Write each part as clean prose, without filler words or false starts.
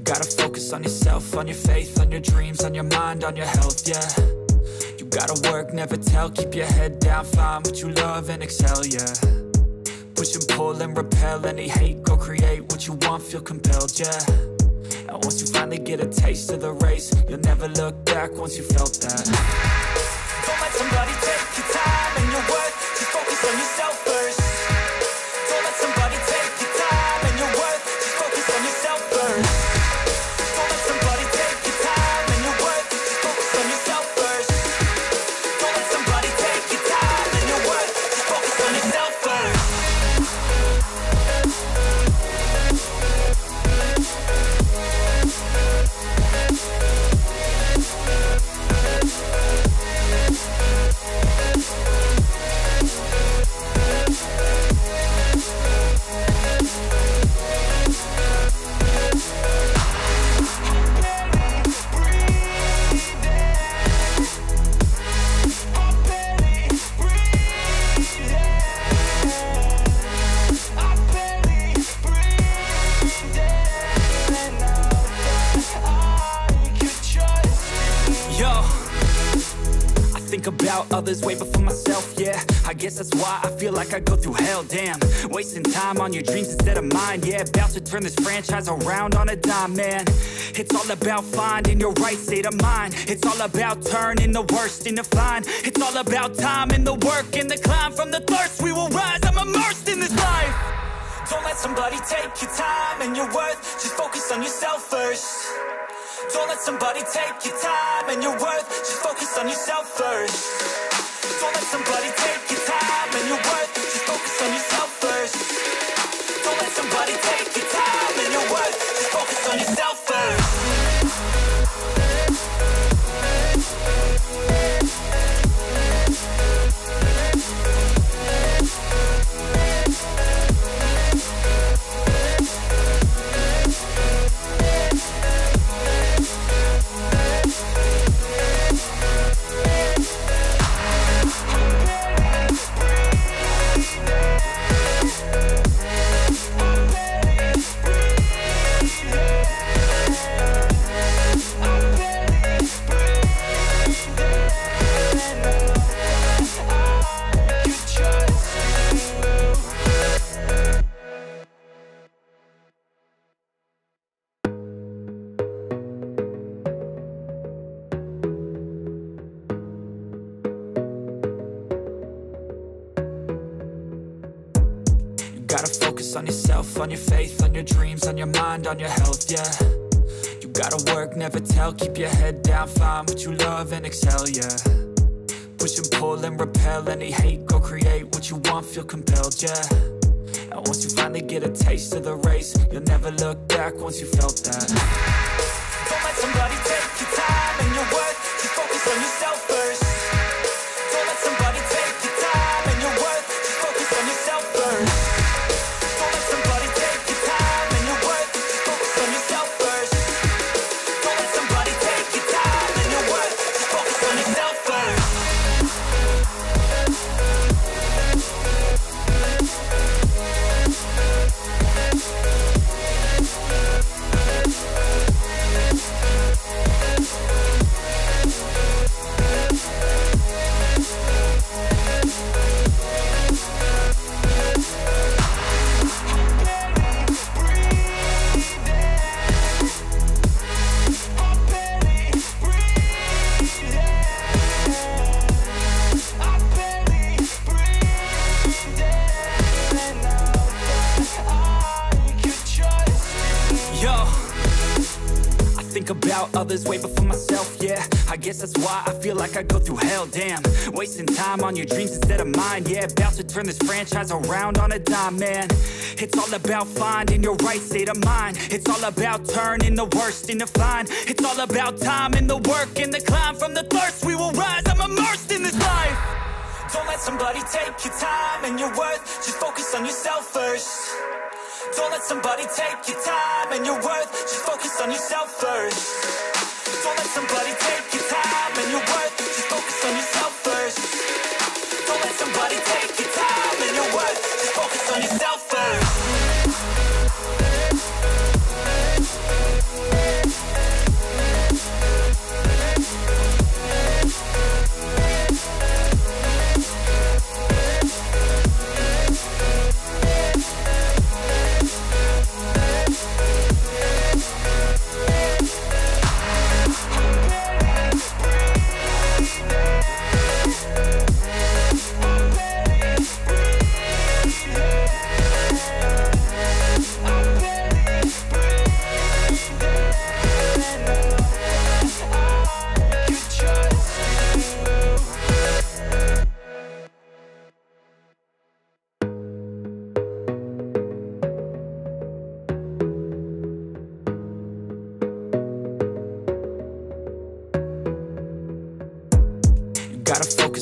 gotta focus on yourself, on your faith, on your dreams, on your mind, on your health, yeah. You gotta work, never tell, keep your head down, find what you love and excel, yeah. Push and pull and repel any hate, go create what you want, feel compelled, yeah. And once you finally get a taste of the race, you'll never look back once you felt that. Don't let somebody take your time and your worth, just focus on yourself first. Don't let somebody take your time and your worth, just focus on yourself first. Don't let somebody take your time and your worth, just focus on yourself first. Don't let somebody take your time and your worth, just focus on yourself first. About others way before myself, yeah. I guess that's why I feel like I go through hell, damn. Wasting time on your dreams instead of mine, yeah. About to turn this franchise around on a dime, man. It's all about finding your right state of mind. It's all about turning the worst into fine. It's all about time and the work and the climb. From the thirst we will rise, I'm immersed in this life. Don't let somebody take your time and your worth, just focus on yourself first. Don't let somebody take your time and your worth, just focus on yourself first. Don't let somebody take your time and your worth, just focus on yourself first. Don't let somebody take your time and your worth, just focus on yourself first. Gotta focus on yourself, on your faith, on your dreams, on your mind, on your health, yeah. You gotta work, never tell, keep your head down, find what you love and excel, yeah. Push and pull and repel any hate, go create what you want, feel compelled, yeah. And once you finally get a taste of the race, you'll never look back once you felt that. Don't let somebody take your time and your worth, just focus on yourself first. Don't let somebody take your time and your worth, just focus on yourself first. Don't let somebody take your time and your worth, just focus on yourself first. Don't let somebody take your time and your worth, just focus on yourself first. About others way before myself, yeah. I guess that's why I feel like I go through hell, damn. Wasting time on your dreams instead of mine, yeah. About to turn this franchise around on a dime, man. It's all about finding your right state of mind. It's all about turning the worst into fine. It's all about time and the work and the climb. From the thirst we will rise, I'm immersed in this life. Don't let somebody take your time and your worth, just focus on yourself first. Don't let somebody take your time and your worth, just focus on yourself first. Don't let somebody take your time and your worth, just focus on yourself first. Don't let somebody take your time and your worth, just focus on yourself first.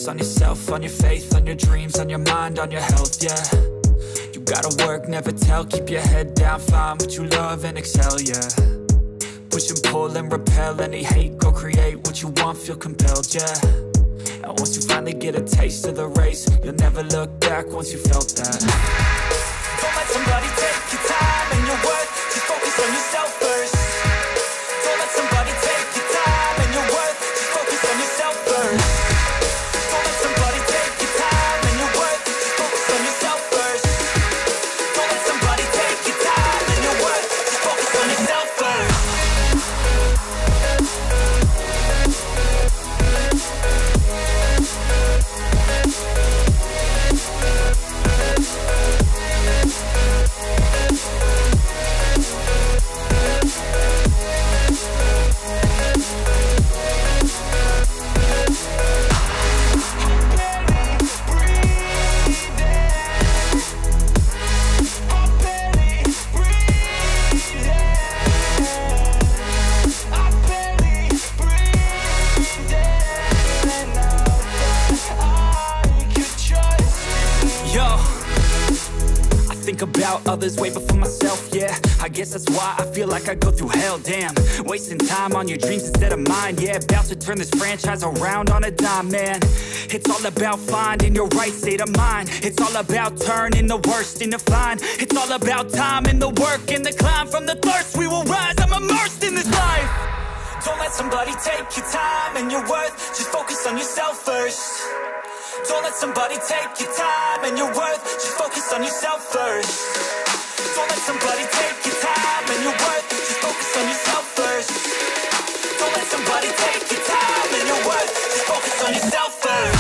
focus on yourself, on your faith, on your dreams, on your mind, on your health, yeah. You gotta work, never tell, keep your head down, find what you love and excel, yeah. Push and pull and repel any hate, go create what you want, feel compelled, yeah. And once you finally get a taste of the race, you'll never look back once you felt that. Don't let somebody take your time and your worth, just focus on yourself first. Don't let somebody take your time and your worth, just focus on yourself first. Don't let somebody take your time and your worth, just focus on yourself first. Don't let somebody take your time and your worth, just focus on yourself first. About others way before myself, yeah. I guess that's why I feel like I go through hell, damn. Wasting time on your dreams instead of mine, yeah. About to turn this franchise around on a dime, man. It's all about finding your right state of mind. It's all about turning the worst into fine. It's all about time and the work and the climb. From the thirst we will rise, I'm immersed in this life. Don't let somebody take your time and your worth, just focus on yourself first. Don't let somebody take your time and your worth, just focus on yourself first. Don't let somebody take your time and your worth, just focus on yourself first. Don't let somebody take your time and your worth, just focus on yourself first.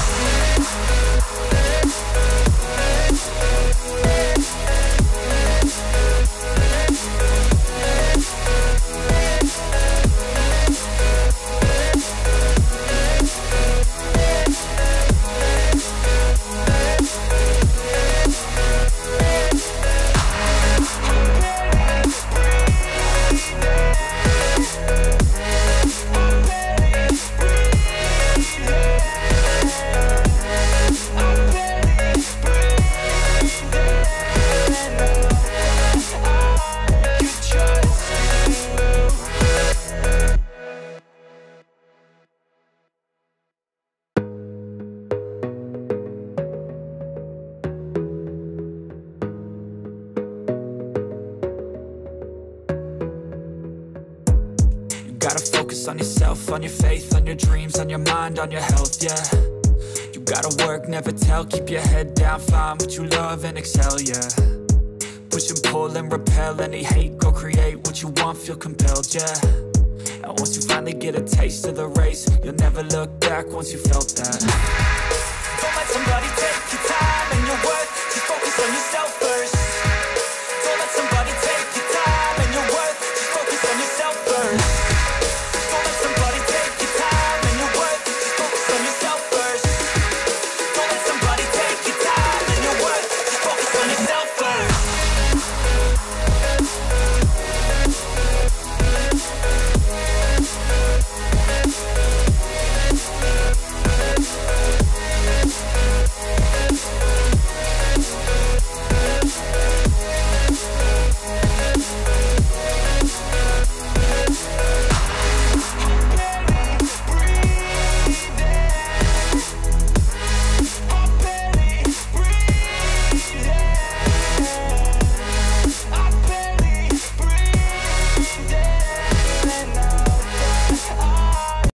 Gotta focus on yourself, on your faith, on your dreams, on your mind, on your health, yeah. You gotta work, never tell, keep your head down, find what you love and excel, yeah. Push and pull and repel any hate, go create what you want, feel compelled, yeah. And once you finally get a taste of the race, you'll never look back once you felt that. Don't let somebody take your time and your worth, just focus on yourself.